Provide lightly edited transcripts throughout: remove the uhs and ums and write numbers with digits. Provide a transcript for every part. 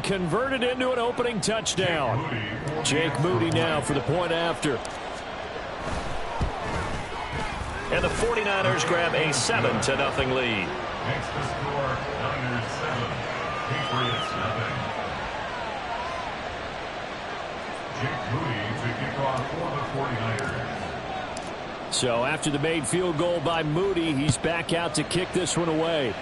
converted into an opening touchdown. Jake Moody now for the point after. And the 49ers grab a 7-0 lead. Next to score, Niners 7, Patriots 0. Jake Moody to kick off for the 49ers. So after the made field goal by Moody, he's back out to kick this one away.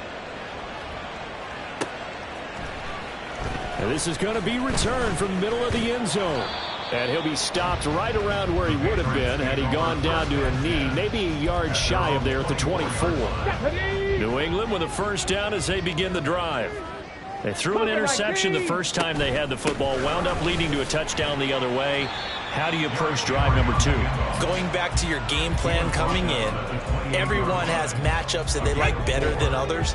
And this is going to be returned from the middle of the end zone. And he'll be stopped right around where he would have been had he gone down to a knee, maybe a yard shy of there at the 24. New England with a first down as they begin the drive. They threw an interception the first time they had the football, wound up leading to a touchdown the other way. How do you approach drive number 2? Going back to your game plan coming in, everyone has matchups that they like better than others,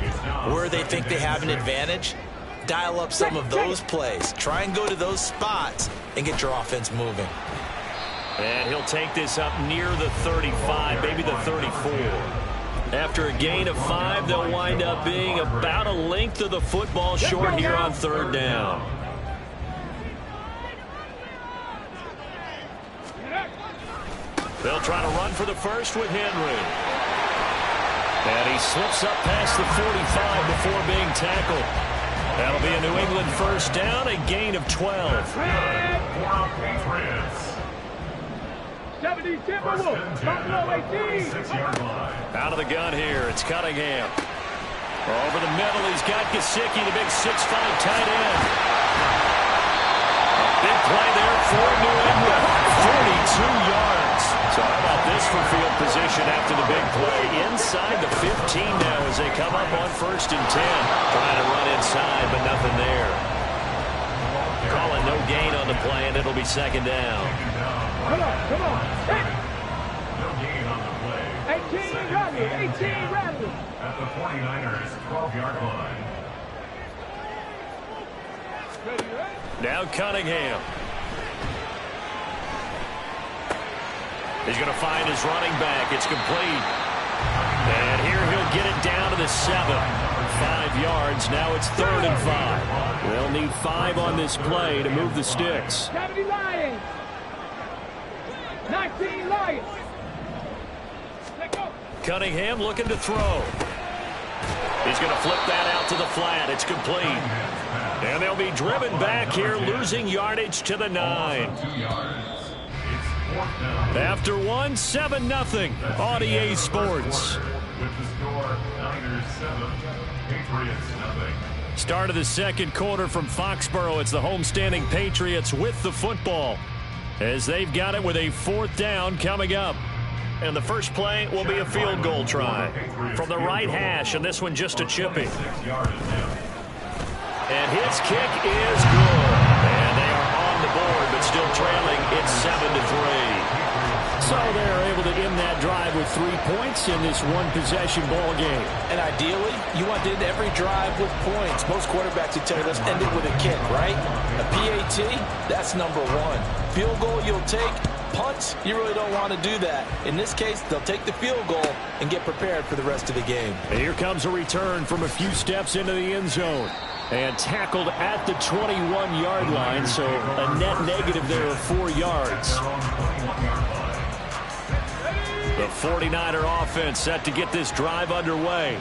where they think they have an advantage. Dial up some of those plays. Try and go to those spots and get your offense moving. And he'll take this up near the 35, maybe the 34. After a gain of 5, they'll wind up being about a length of the football short here on third down. They'll try to run for the first with Henry. And he slips up past the 45 before being tackled. That'll be a New England first down, a gain of 12. 70 Timberwolves, Buffalo 18. Out of the gun here, it's Cunningham. Over the middle, he's got Gesicki, the big 6'5" tight end. A big play there for New England, 42 yards. So how about this for field position after the big play? Inside the 15 now as they come up on 1st and 10. Trying to run inside, but nothing there. Calling no gain on the play, and it'll be second down. Come on. Hey. No gain on the play. 18 rally. At the 49ers 12-yard line. Now Cunningham. He's going to find his running back. It's complete. And here he'll get it down to the 7. 5 yards. Now it's 3rd and 5. They'll need 5 on this play to move the sticks. 70 Lions. 19 Lions. Cunningham looking to throw. He's going to flip that out to the flat. It's complete. And they'll be driven back here, losing yardage to the 9. After 1, 7-0 on EA Sports. Start of the second quarter from Foxborough. It's the homestanding Patriots with the football as they've got it with a 4th down coming up. And the first play will be a field goal try from the right hash, and this one just a chippy. And his kick is good. And they are on the board, but still trailing. It's 7-3. So they're able to end that drive with 3 points in this one-possession ball game. And ideally, you want to end every drive with points. Most quarterbacks would tell you, let's end it with a kick, right? A PAT, that's number 1. Field goal you'll take. Punts, you really don't want to do that. In this case, they'll take the field goal and get prepared for the rest of the game. And here comes a return from a few steps into the end zone. And tackled at the 21-yard line, so a net negative there of 4 yards. The 49er offense set to get this drive underway.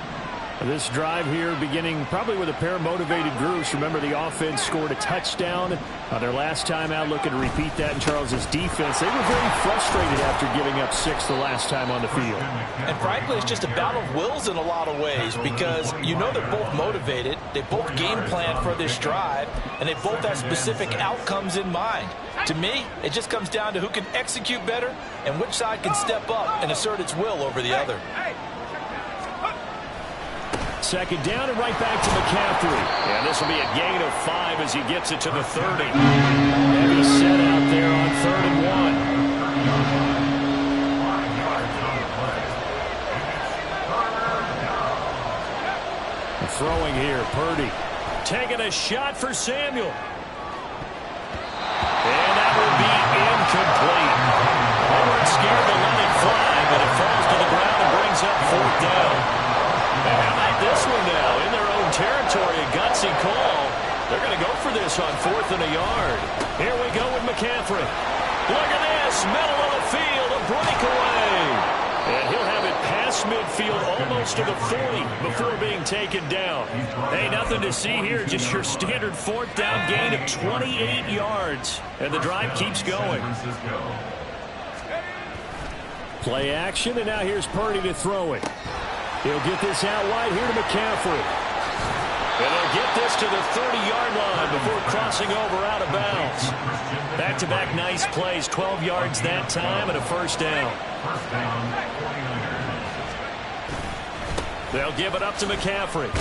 This drive here beginning probably with a pair of motivated groups. Remember, the offense scored a touchdown their last time out. Looking to repeat that in Charles's defense. They were very frustrated after giving up 6 the last time on the field. And frankly, it's just a battle of wills in a lot of ways because you know they're both motivated. They both game plan for this drive, and they both have specific outcomes in mind. To me, it just comes down to who can execute better and which side can step up and assert its will over the other. Second down and right back to McCaffrey. And this will be a gain of 5 as he gets it to the 30. Heavy set out there on 3rd and 1. Throwing here, Purdy. Taking a shot for Samuel. And that will be incomplete. They weren't scared to let it fly, but it falls to the ground and brings up 4th down. And how about this one now? In their own territory, a gutsy call. They're going to go for for this on 4th and a yard. Here we go with McCaffrey. Look at this, middle of the field, a breakaway. And he'll have it past midfield, almost to the 40 before being taken down. Hey, nothing to see here, just your standard 4th down gain of 28 yards. And the drive keeps going. Play action, and now here's Purdy to throw it. He'll get this out wide here to McCaffrey. And they'll get this to the 30-yard line before crossing over out of bounds. Back-to-back nice plays, 12 yards that time and a first down. They'll give it up to McCaffrey.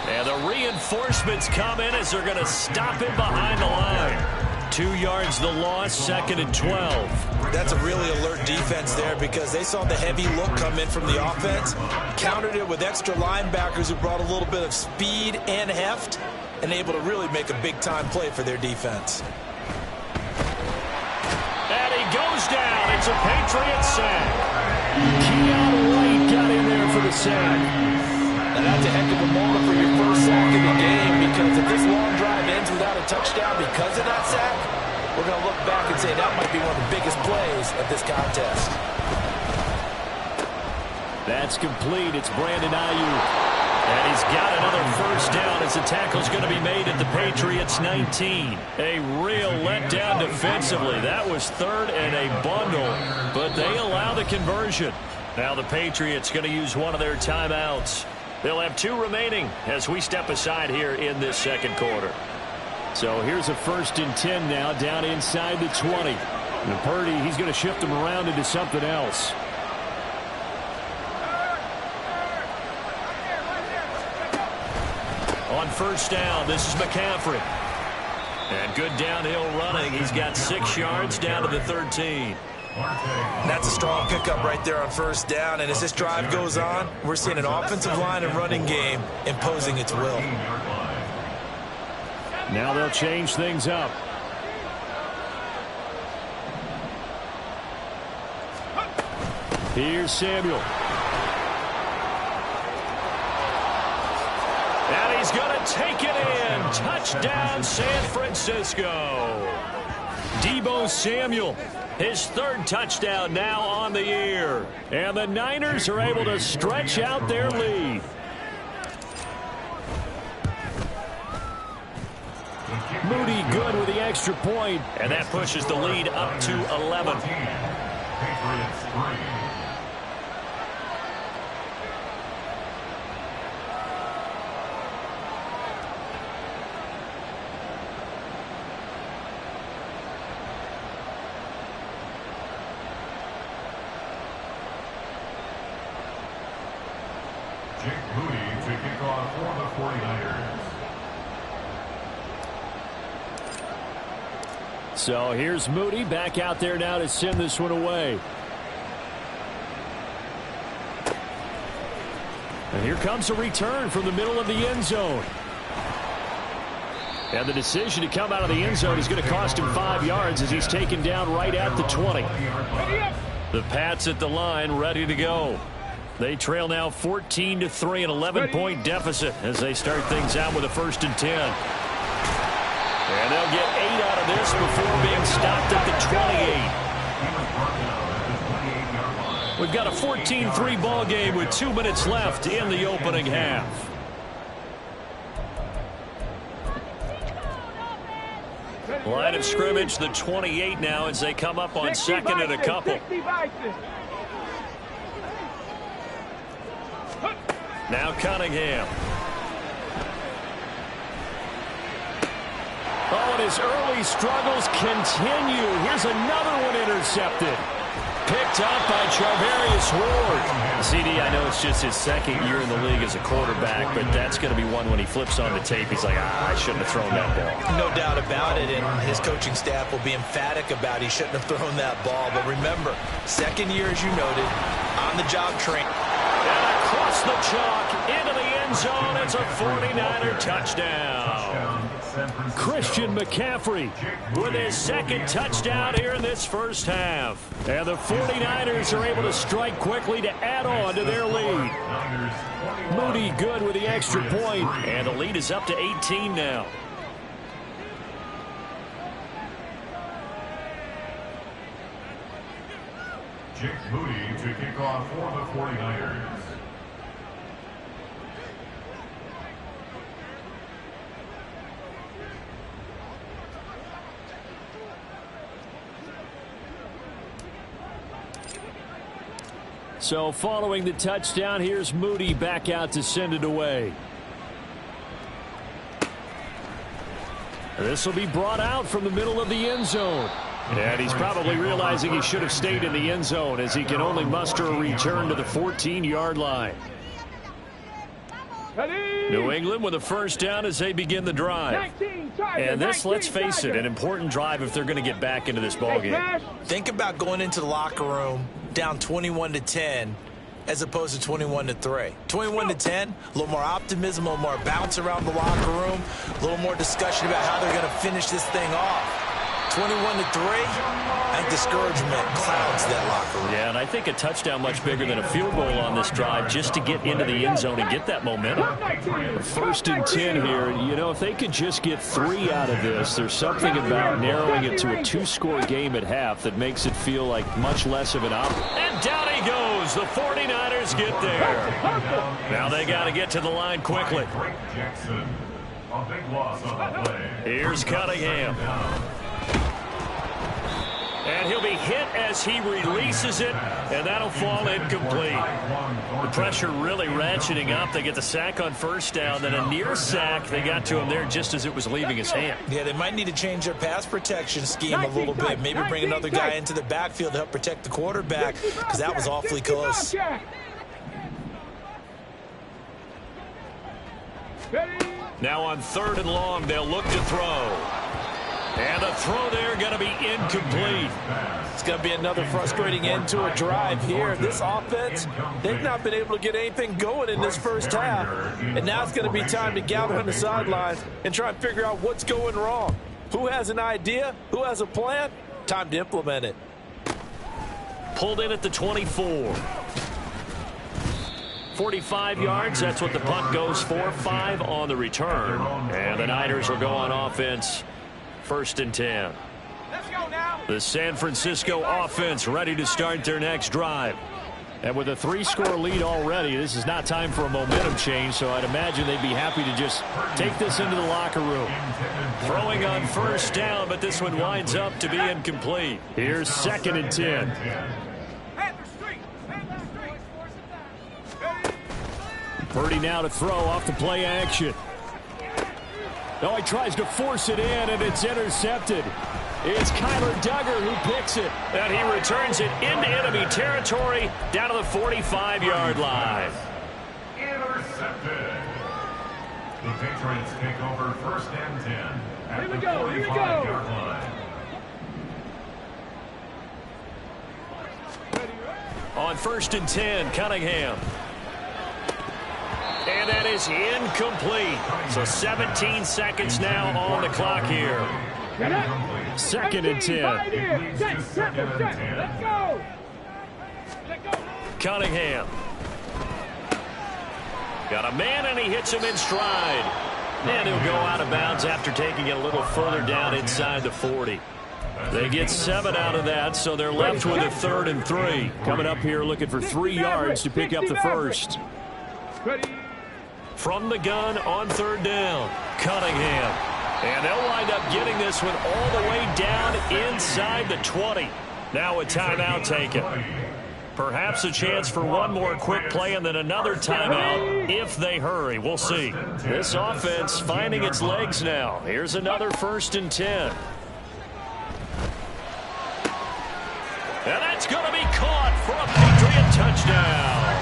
And the reinforcements come in as they're going to stop him behind the line. 2 yards the loss, 2nd and 12. That's a really alert defense there because they saw the heavy look come in from the offense, countered it with extra linebackers who brought a little bit of speed and heft, and able to really make a big-time play for their defense. And he goes down. It's a Patriot sack. Keon White got in there for the sack. And that's a heck of a moment for your first sack of the game, because if this long drive ends without a touchdown because of that sack, we're going to look back and say that might be one of the biggest plays of this contest. That's complete. It's Brandon Ayuk. And he's got another first down as the tackle's going to be made at the Patriots 19. A real letdown defensively. That was 3rd and a bundle, but they allow the conversion. Now the Patriots going to use one of their timeouts. They'll have 2 remaining as we step aside here in this second quarter. So here's a 1st and 10 now down inside the 20. And Purdy, he's going to shift them around into something else. On first down, this is McCaffrey. And good downhill running. He's got 6 yards down to the 13. That's a strong pickup right there on first down. And as this drive goes on, we're seeing an offensive line and running game imposing its will. Now they'll change things up. Here's Samuel. And he's going to take it in. Touchdown, San Francisco. Deebo Samuel, his 3rd touchdown now on the year. And the Niners are able to stretch out their lead. Moody good with the extra point, and that pushes the lead up to 11. Patriots 3. Jake Moody to kick off for the 49ers. So here's Moody back out there now to send this one away. And here comes a return from the middle of the end zone. And the decision to come out of the end zone is going to cost him 5 yards as he's taken down right at the 20. The Pats at the line ready to go. They trail now 14-3, an 11-point deficit as they start things out with a 1st and 10. And they'll get 8 out of this before being stopped at the 28. We've got a 14-3 ball game with 2 minutes left in the opening half. Line of scrimmage, the 28 now as they come up on 2nd and a couple. Now Cunningham. Oh, and his early struggles continue. Here's another one intercepted. Picked up by Charvarius Ward. CD, I know it's just his 2nd year in the league as a quarterback, but that's going to be one when he flips on the tape. He's like, I shouldn't have thrown that ball. No doubt about it, and his coaching staff will be emphatic about he shouldn't have thrown that ball. But remember, 2nd year, as you noted, on-the-job training. And across the chalk into the end zone. It's a 49er touchdown. Christian McCaffrey with his 2nd touchdown here in this first half. And the 49ers are able to strike quickly to add on to their lead. Moody good with the extra point, and the lead is up to 18 now. Jake Moody to kick off for the 49ers. So following the touchdown, here's Moody back out to send it away. This will be brought out from the middle of the end zone. And he's probably realizing he should have stayed in the end zone as he can only muster a return to the 14-yard line. New England with a first down as they begin the drive. And this, let's face it, an important drive if they're going to get back into this ballgame. Think about going into the locker room down 21-10 as opposed to 21-3. 21-10, a little more optimism, a little more bounce around the locker room, a little more discussion about how they're going to finish this thing off. 21-3, I think discouragement clouds that locker room. Yeah, and I think a touchdown much bigger than a field goal on this drive just to get into the end zone and get that momentum. First and 10 here. You know, if they could just get 3 out of this, there's something about narrowing it to a 2-score game at half that makes it feel like much less of an option. And down he goes. The 49ers get there. Now they got to get to the line quickly. Jackson, a big loss on the play. Here's Cunningham. And he'll be hit as he releases it, and that'll fall incomplete. The pressure really ratcheting up. They get the sack on first down, then a near sack. They got to him there just as it was leaving his hand. Yeah, they might need to change their pass protection scheme a little bit. Maybe bring another guy into the backfield to help protect the quarterback, because that was awfully close. Now on 3rd and long, they'll look to throw. And the throw there going to be incomplete. It's going to be another frustrating end to a drive here. This offense, they've not been able to get anything going in this first half. And now it's going to be time to gather on the sidelines and try and figure out what's going wrong. Who has an idea? Who has a plan? Time to implement it. Pulled in at the 24. 45 yards, that's what the punt goes for. 5 on the return. And the Niners will go on offense. 1st and 10. Let's go now. The San Francisco offense ready to start their next drive. And with a 3-score lead already, this is not time for a momentum change, so I'd imagine they'd be happy to just take this into the locker room. Throwing on first down, but this one winds up to be incomplete. Here's 2nd and 10. Purdy now to throw off the play action. Oh, he tries to force it in, and it's intercepted. It's Kyler Duggar who picks it. And he returns it into enemy territory down to the 45-yard line. Intercepted. The Patriots take over 1st and 10 at Here we the go, here we go. 45-yard line. On 1st and 10, Cunningham. And that is incomplete. So 17 seconds now on the clock here. 2nd and 10. Let's go. Cunningham. Got a man, and he hits him in stride. And he'll go out of bounds after taking it a little further down inside the 40. They get 7 out of that, so they're left with a 3rd and 3. Coming up here looking for 3 yards to pick up the first. From the gun on 3rd down, Cunningham. And they'll wind up getting this one all the way down inside the 20. Now a timeout taken. Perhaps a chance for one more quick play and then another timeout if they hurry. We'll see. This offense finding its legs now. Here's another 1st and 10. And that's going to be caught for a Patriot touchdown.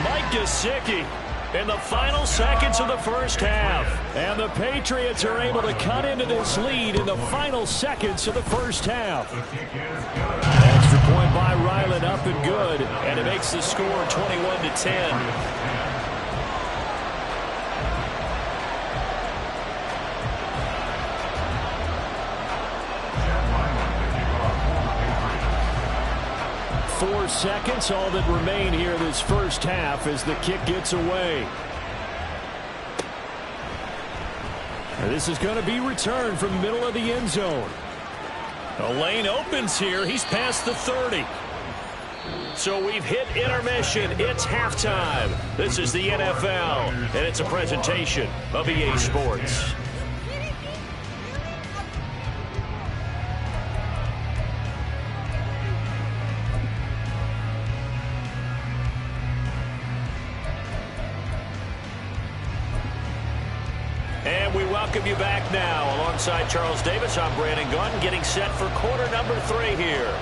Mike Gesicki in the final seconds of the first half. And the Patriots are able to cut into this lead in the final seconds of the first half. Extra point by Ryland, up and good. And it makes the score 21-10. Four seconds, all that remain here this first half as the kick gets away. And this is going to be returned from the middle of the end zone. A lane opens here. He's past the 30. So we've hit intermission. It's halftime. This is the NFL, and it's a presentation of EA Sports. And we welcome you back now. Alongside Charles Davis, I'm Brandon Gunn, getting set for quarter number 3 here.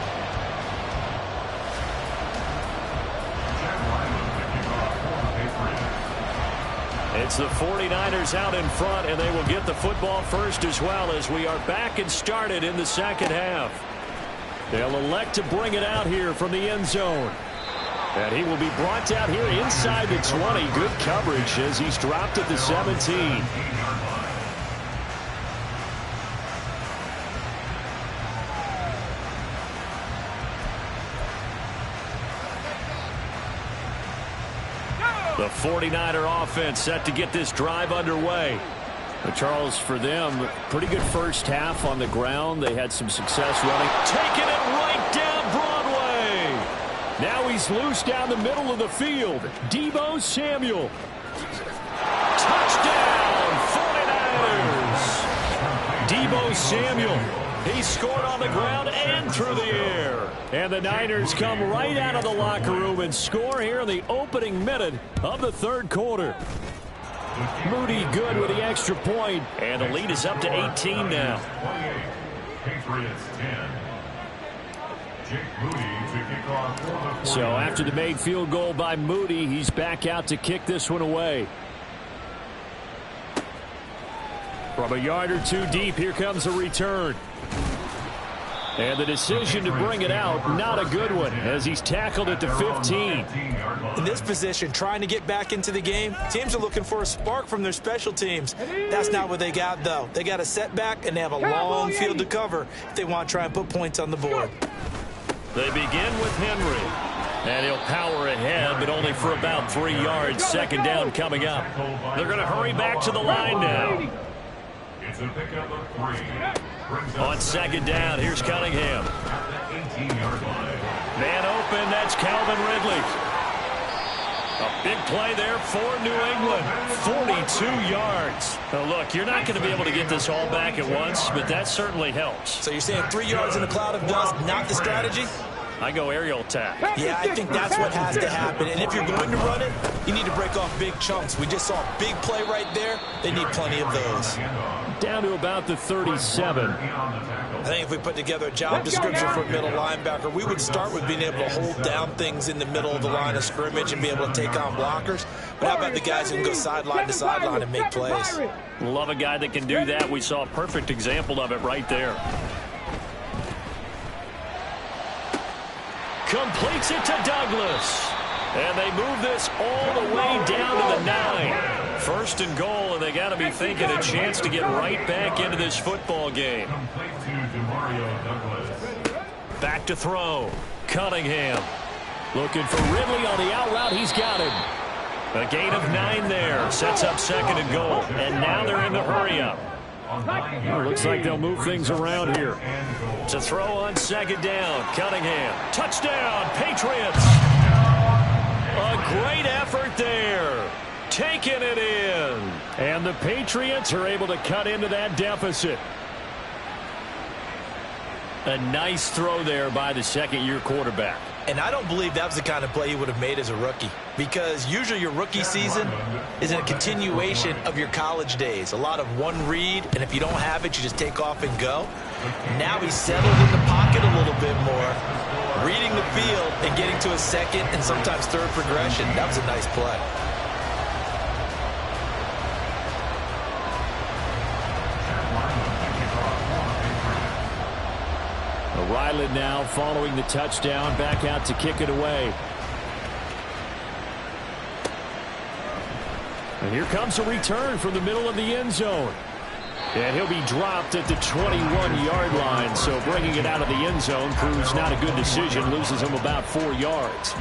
It's the 49ers out in front, and they will get the football first as well as we are back and started in the second half. They'll elect to bring it out here from the end zone. And he will be brought down here inside the 20. Good coverage as he's dropped at the 17. The 49er offense set to get this drive underway. But Charles, for them, pretty good first half on the ground. They had some success running. Taking it right down Broadway. Now he's loose down the middle of the field. Deebo Samuel. Touchdown, 49ers. Deebo Samuel. He scored on the ground and through the air. And the Niners come right out of the locker room and score here in the opening minute of the third quarter. Moody good with the extra point, and the lead is up to 18 now. Patriots 10. Jake Moody to kick off. So after the made field goal by Moody, he's back out to kick this one away. From a yard or two deep, here comes a return. And the decision to bring it out, not a good one, as he's tackled at the 15. In this position, trying to get back into the game, teams are looking for a spark from their special teams. That's not what they got, though. They got a setback, and they have a long field to cover if they want to try and put points on the board. They begin with Henry. And he'll power ahead, but only for about 3 yards. Second down coming up. They're going to hurry back to the line now. It's a pickup of 3. On second down, here's Cunningham. Man open, that's Calvin Ridley. A big play there for New England. 42 yards. Now look, you're not going to be able to get this all back at once, but that certainly helps. So you're saying 3 yards in a cloud of dust, not the strategy? I go aerial attack. Yeah, I think that's what has to happen. And if you're going to run it, you need to break off big chunks. We just saw a big play right there. They need plenty of those. Down to about the 37. I think if we put together a job description for a middle linebacker, we would start with being able to hold down things in the middle of the line of scrimmage and be able to take on blockers. But how about the guys who can go sideline to sideline and make plays? Love a guy that can do that. We saw a perfect example of it right there. Completes it to Douglas. And they move this all the way down to the 9. First and goal, and they got to be thinking a chance to get right back into this football game. Back to throw. Cunningham. Looking for Ridley on the out route. He's got him. A gain of 9 there. Sets up second and goal. And now they're in the hurry-up. Well, looks like they'll move things around here. To throw on second down. Cunningham. Touchdown, Patriots. A great effort there. Taking it in. And the Patriots are able to cut into that deficit. A nice throw there by the second-year quarterback. And I don't believe that was the kind of play he would have made as a rookie, because usually your rookie season is a continuation of your college days. A lot of one read, and if you don't have it, you just take off and go. Now he's settled in the pocket a little bit more, reading the field and getting to a second and sometimes third progression. That was a nice play. Ryland now following the touchdown, back out to kick it away. And here comes a return from the middle of the end zone. And he'll be dropped at the 21-yard line, so bringing it out of the end zone proves not a good decision, loses him about 4 yards.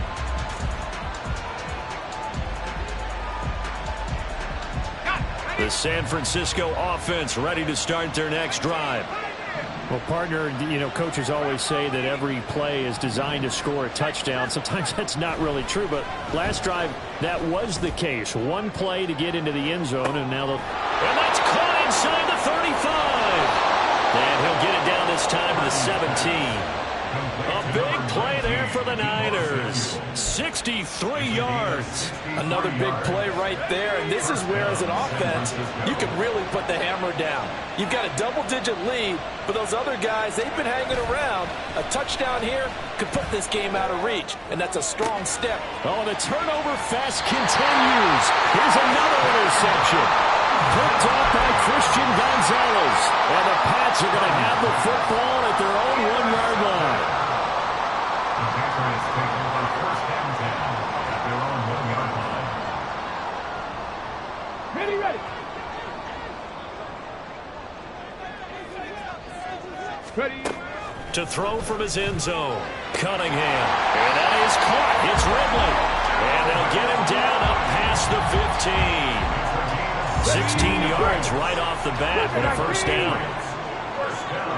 The San Francisco offense ready to start their next drive. Well, partner, coaches always say that every play is designed to score a touchdown. Sometimes that's not really true, but last drive, that was the case. One play to get into the end zone, and that's caught inside the 35. And he'll get it down this time to the 17. A big play there for the Niners. 63 yards. Another big play right there, and this is where, as an offense, you can really put the hammer down. You've got a double-digit lead, but those other guys, they've been hanging around. A touchdown here could put this game out of reach, and that's a strong step. Oh, the turnover fest continues. Here's another interception. Picked off by Christian Gonzalez. And the Pats are going to have the football at their own 1-yard line. The Patriots take over first and 10 at their own 1-yard line. Ready. To throw from his end zone. Cunningham. And that is caught. It's Ridley. And they'll get him down up past the 15. 16 yards right off the bat and a first down. First down.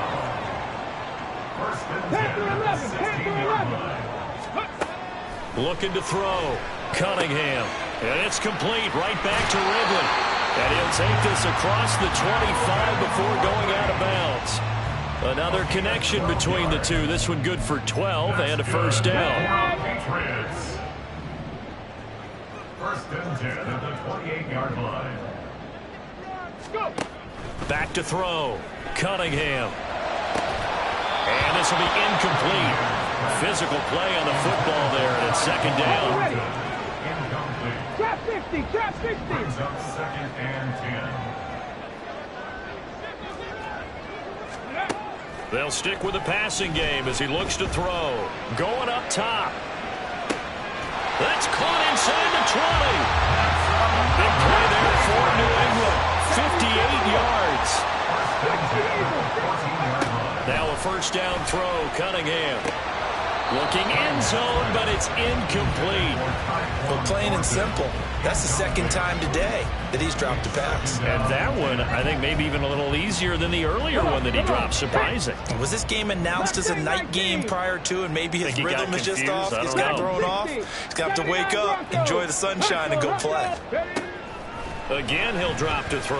First and 10 at the 16-yard line. Looking to throw. Cunningham. And it's complete right back to Ridley. And he'll take this across the 25 before going out of bounds. Another connection between the two. This one good for 12 and a first down. Patriots. First and 10 at the 28-yard line. Back to throw. Cunningham. And this will be incomplete. Physical play on the football there, and it's second down. Incomplete. Trap 50, trap 50. Brings up second and 10. They'll stick with the passing game as he looks to throw. Going up top. That's caught inside the 20. Big play there for New England. 58 yards. Now a first down throw. Cunningham. Looking end zone, but it's incomplete. Well, plain and simple, that's the second time today that he's dropped a pass. And that one, I think, maybe even a little easier than the earlier one that he dropped. Surprising. Was this game announced as a night game prior to, and maybe his rhythm is just off? He's got thrown off. He's got to wake up, enjoy the sunshine, and go play. Again, he'll drop to throw.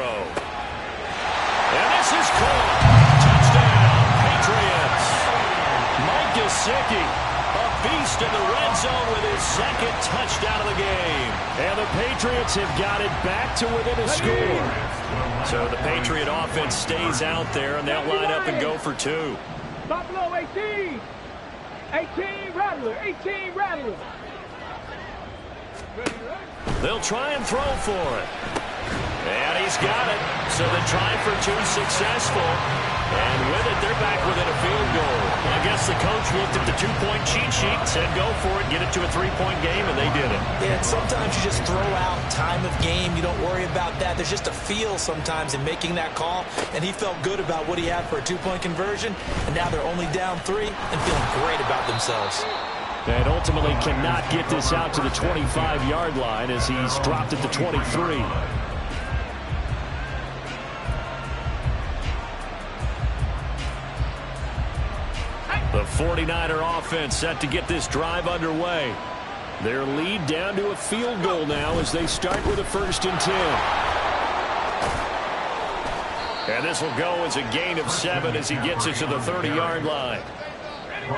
And this is caught. Touchdown, Patriots. Mike Gesicki, a beast in the red zone with his second touchdown of the game. And the Patriots have got it back to within a score. So the Patriot offense stays out there, and they'll line up and go for two. Buffalo 18. 18 Rattler. 18 Rattler. They'll try and throw for it. And he's got it. So the try for two successful. And with it, they're back within a field goal. I guess the coach looked at the two-point cheat sheet, said go for it, get it to a three-point game, and they did it. Yeah, and sometimes you just throw out time of game. You don't worry about that. There's just a feel sometimes in making that call, and he felt good about what he had for a two-point conversion, and now they're only down 3 and feeling great about themselves. And ultimately cannot get this out to the 25-yard line as he's dropped at the 23. The 49er offense set to get this drive underway. Their lead down to a field goal now as they start with a first and 10. And this will go as a gain of 7 as he gets it to the 30-yard line.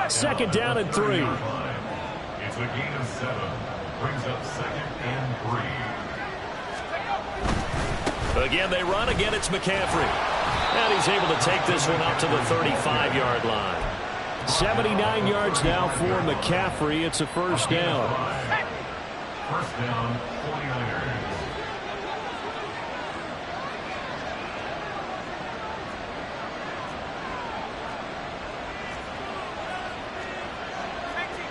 Second down and 3. It's a gain of 7. Brings up second and 3. Again, they run. Again, it's McCaffrey. And he's able to take this one up to the 35-yard line. 79 yards now for McCaffrey. It's a first down. First down,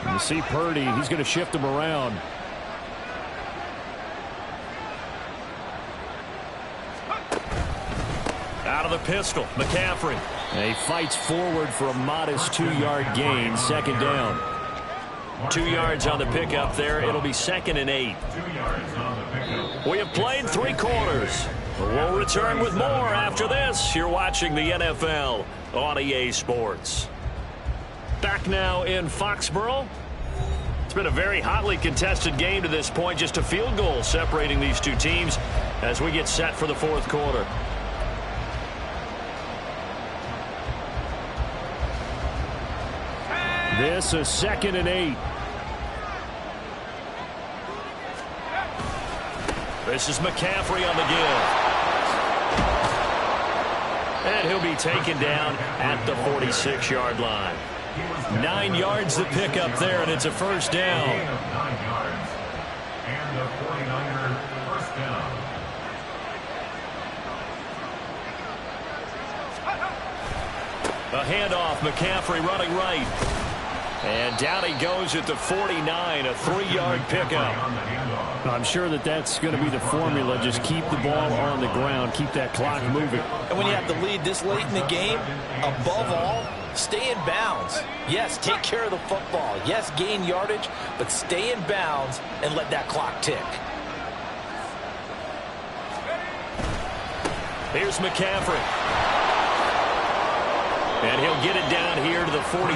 49ers. You see Purdy. He's going to shift him around. Out of the pistol, McCaffrey. And he fights forward for a modest 2-yard gain. Second down. 2 yards on the pickup there. It'll be second and 8. 2 yards on the pickup. We have played 3 quarters. We'll return with more after this. You're watching the NFL on EA Sports. Back now in Foxborough. It's been a very hotly contested game to this point. Just a field goal separating these two teams as we get set for the fourth quarter. This is 2nd and 8. This is McCaffrey on the give. And he'll be taken down at the 46-yard line. 9 yards to pick up there, and it's a first down. 9 yards. And the 49er first down. A handoff, McCaffrey running right. And down he goes at the 49, a 3-yard pickup. I'm sure that's going to be the formula. Just keep the ball on the ground, keep that clock moving. And when you have the lead this late in the game, above all, stay in bounds. Yes, take care of the football. Yes, gain yardage, but stay in bounds and let that clock tick. Here's McCaffrey. And he'll get it down here to the 43.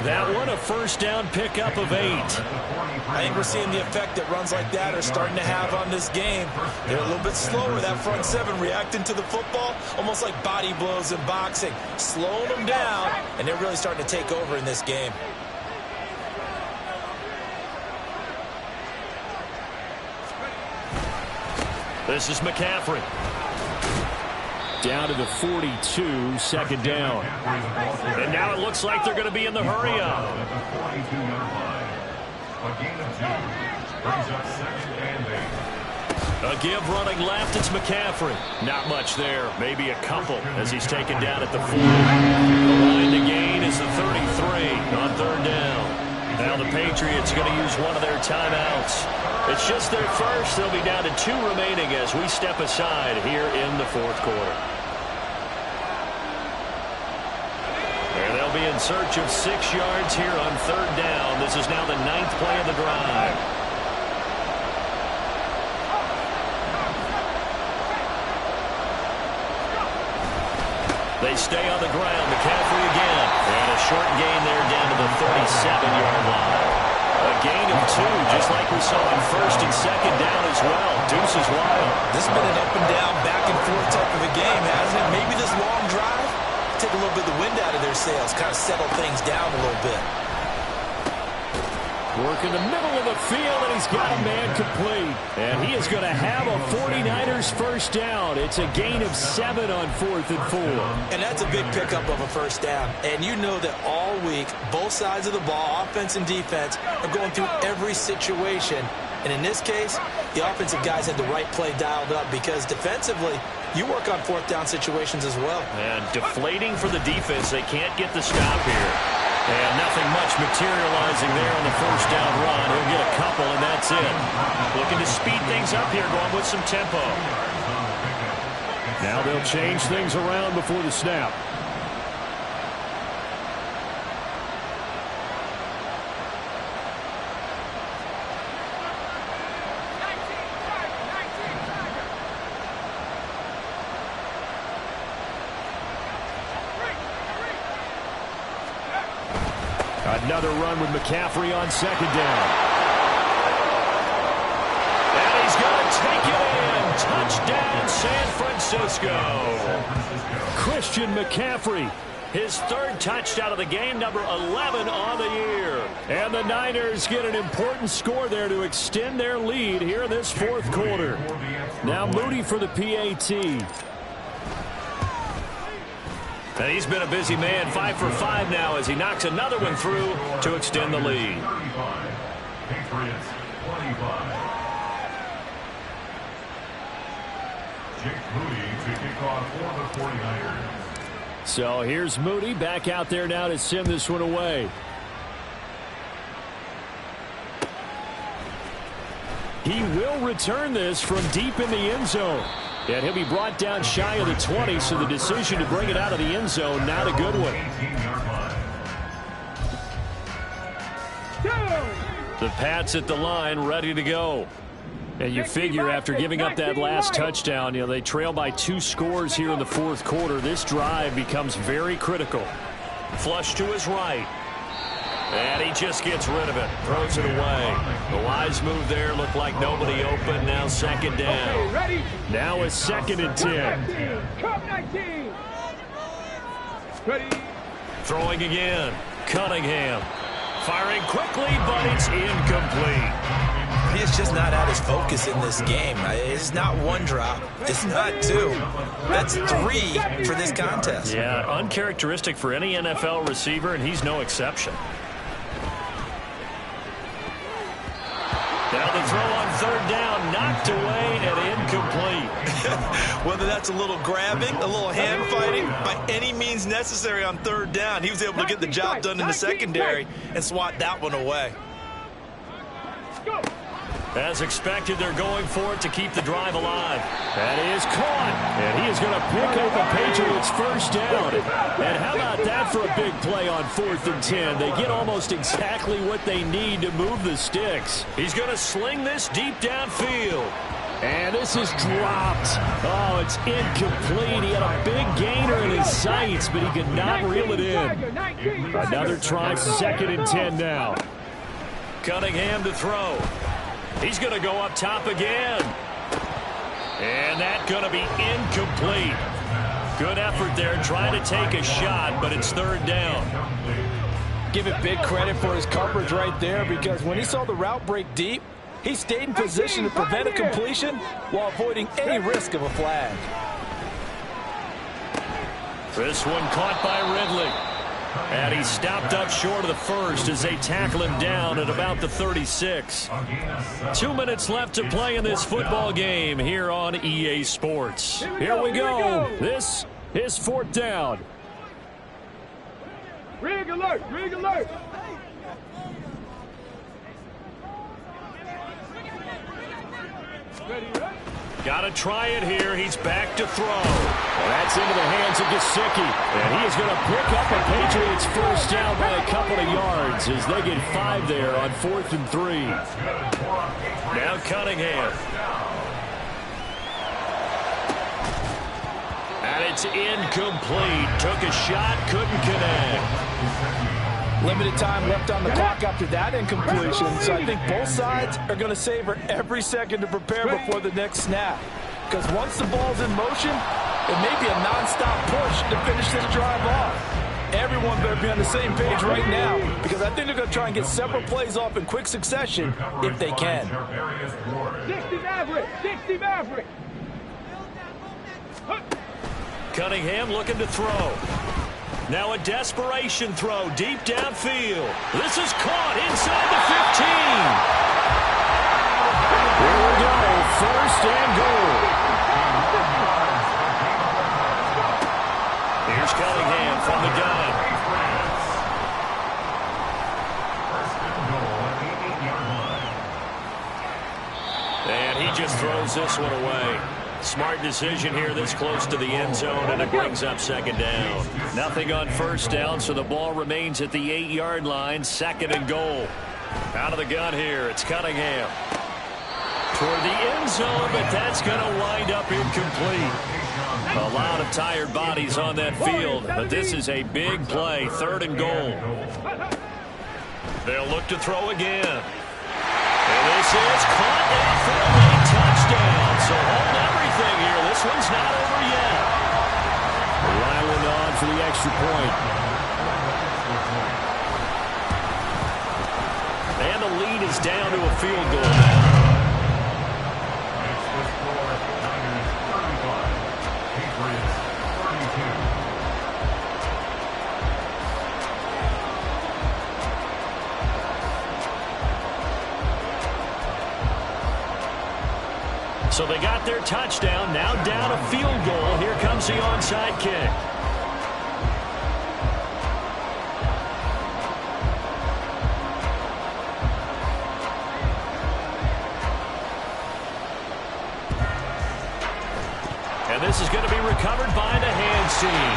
That one a first down pickup of 8. I think we're seeing the effect that runs like that are starting to have on this game. They're a little bit slower, that front seven, reacting to the football, almost like body blows in boxing, slowing them down, and they're really starting to take over in this game. This is McCaffrey. Down to the 42, 2nd down. And now it looks like they're going to be in the hurry-up. A give running left, it's McCaffrey. Not much there, maybe a couple as he's taken down at the 40. The line to gain is the 33 on 3rd down. Now the Patriots are going to use one of their timeouts. It's just their first. They'll be down to 2 remaining as we step aside here in the fourth quarter. And they'll be in search of 6 yards here on 3rd down. This is now the 9th play of the drive. They stay on the ground. McCaffrey again. And a short gain there down to the 37-yard line. A gain of 2, just like we saw on 1st and 2nd down as well. Deuce is wild. This has been an up and down, back and forth type of a game, hasn't it? Maybe this long drive take a little bit of the wind out of their sails, kind of settle things down a little bit. Work in the middle of the field, and he's got a man complete. And he is going to have a 49ers first down. It's a gain of 7 on 4th and 4. And that's a big pickup of a first down. And you know that all week, both sides of the ball, offense and defense, are going through every situation. And in this case, the offensive guys had the right play dialed up because defensively, you work on 4th down situations as well. And deflating for the defense. They can't get the stop here. And nothing much materializing there on the first down run. He'll get a couple, and that's it. Looking to speed things up here, going with some tempo. Now they'll change things around before the snap. Another run with McCaffrey on 2nd down. And he's going to take it in. Touchdown, San Francisco. Christian McCaffrey, his 3rd touchdown of the game, number 11 on the year. And the Niners get an important score there to extend their lead here in this 4th quarter. Now Moody for the PAT. And he's been a busy man, 5 for 5 now as he knocks another one through to extend the lead. Patriots 25. Jake Moody to kick off for the 49ers. So here's Moody back out there now to send this one away. He will return this from deep in the end zone. And he'll be brought down shy of the 20, so the decision to bring it out of the end zone, not a good one. The Pats at the line, ready to go. And you figure after giving up that last touchdown, they trail by 2 scores here in the fourth quarter. This drive becomes very critical. Flush to his right. And he just gets rid of it. Throws it away. The wise move there. Looked like nobody open. Now second down. Now a 2nd and 10. Cup 19. Ready. Throwing again. Cunningham. Firing quickly, but it's incomplete. He's just not at his focus in this game. It's not 1 drop. It's not 2. That's 3 for this contest. Yeah, uncharacteristic for any NFL receiver, and he's no exception. Now the throw on 3rd down, knocked away and incomplete. Whether that's a little grabbing, a little hand fighting, by any means necessary on 3rd down, he was able to get the job done in the secondary and swat that one away. Go. As expected, they're going for it to keep the drive alive. That is caught, and he is going to pick up the Patriots' 1st down. And how about that for a big play on 4th and 10? They get almost exactly what they need to move the sticks. He's going to sling this deep downfield. And this is dropped. Oh, it's incomplete. He had a big gainer in his sights, but he could not reel it in. Another try, 2nd and 10 now. Cunningham to throw. He's going to go up top again. And that's going to be incomplete. Good effort there trying to take a shot, but it's 3rd down. Give it big credit for his coverage right there, because when he saw the route break deep, he stayed in position to prevent a completion while avoiding any risk of a flag. This one caught by Ridley. And he stopped up short of the 1st as they tackle him down at about the 36. 2 minutes left to play in this football game here on EA Sports. Here we go. This is 4th down. Rig alert, rig alert. Ready, right? Got to try it here. He's back to throw. Well, that's into the hands of Gesicki. And he is going to pick up a Patriots 1st down by a couple of yards as they get 5 there on 4th and 3. Now Cunningham. And it's incomplete. Took a shot, couldn't connect. Limited time left on the clock after that incompletion, so I think both sides are going to savor every second to prepare before the next snap. Because once the ball's in motion, it may be a nonstop push to finish this drive off. Everyone better be on the same page right now, because I think they're going to try and get several plays off in quick succession if they can. 60 Maverick, 60 Maverick. Cunningham looking to throw. Now a desperation throw deep downfield. This is caught inside the 15. Here we go, 1st and goal. Here's Cunningham from the gun. And he just throws this one away. Smart decision here this close to the end zone, and it brings up 2nd down. Nothing on 1st down, so the ball remains at the 8-yard line, 2nd and goal. Out of the gun here, it's Cunningham. Toward the end zone, but that's going to wind up incomplete. A lot of tired bodies on that field, but this is a big play, 3rd and goal. They'll look to throw again. And this is caught down for a late touchdown. So hold everything here. This one's not over yet. Ryland on for the extra point. And the lead is down to a field goal now. So they got their touchdown, now down a field goal. Here comes the onside kick. And this is going to be recovered by the hands team.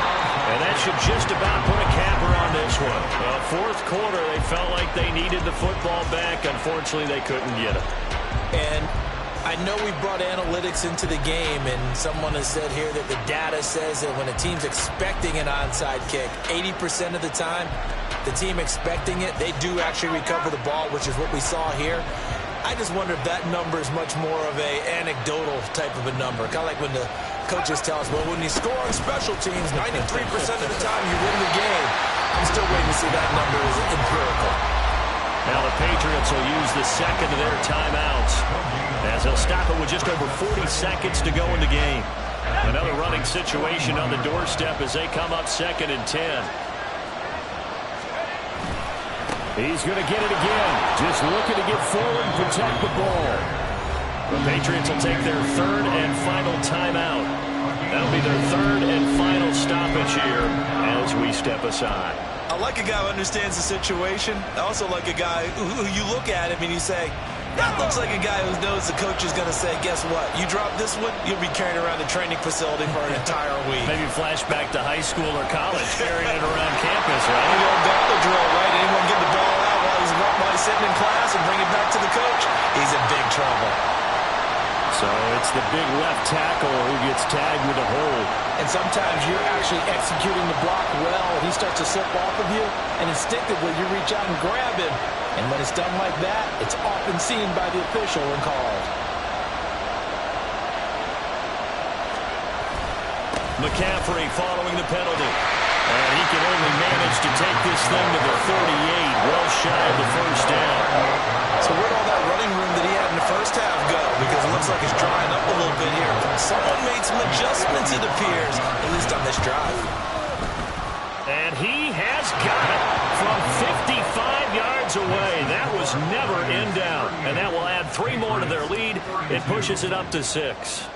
And that should just about put a capper on this one. Well, 4th quarter, they felt like they needed the football back. Unfortunately, they couldn't get it. And I know we brought analytics into the game, and someone has said here that the data says that when a team's expecting an onside kick, 80% of the time, the team expecting it, they do actually recover the ball, which is what we saw here. I just wonder if that number is much more of a anecdotal type of a number. Kind of like when the coaches tell us, well, when you score on special teams, 93% of the time you win the game. I'm still waiting to see that number is empirical. Now the Patriots will use the second of their timeouts as they'll stop it with just over 40 seconds to go in the game. Another running situation on the doorstep as they come up 2nd and 10. He's going to get it again. Just looking to get forward and protect the ball. The Patriots will take their 3rd and final timeout. That'll be their 3rd and final stoppage here as we step aside. I like a guy who understands the situation. I also like a guy who you look at him and you say, that looks like a guy who knows the coach is going to say, guess what? You drop this one, you'll be carrying around the training facility for an entire week. Maybe flashback to high school or college, carrying it around campus, right? The old gauntlet drill, right? Anyone get the ball out while he's sitting in class and bring it back to the coach? He's in big trouble. So it's the big left tackle who gets tagged with a hold. And sometimes you're actually executing the block well, and he starts to slip off of you, and instinctively you reach out and grab him. And when it's done like that, it's often seen by the official and called. McCaffrey following the penalty. And he can only manage to take this thing to the 38, well shy of the first down. So where'd all that running room that he had in the first half go? Because it looks like it's drying up a little bit here. Someone made some adjustments, it appears, at least on this drive. And he has got it from 55 yards away. That was never in down. And that will add 3 more to their lead. It pushes it up to 6.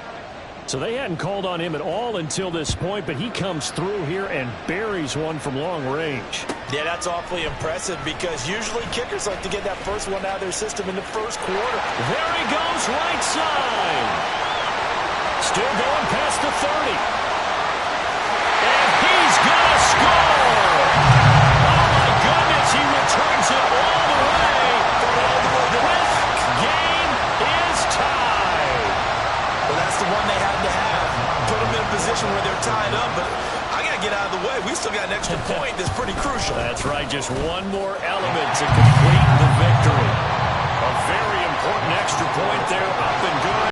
So they hadn't called on him at all until this point, but he comes through here and buries one from long range. Yeah, that's awfully impressive because usually kickers like to get that first one out of their system in the first quarter. There he goes, right side. Still going past the 30. And he's going to score. Oh, my goodness, he returns it all the way. This game is tied. Well, that's the one they had to have. Put them in a position where they're tied up, but I got to get out of the way. We still got an extra point that's pretty crucial. That's right, just one more element to complete the victory. A very important extra point there, up and good.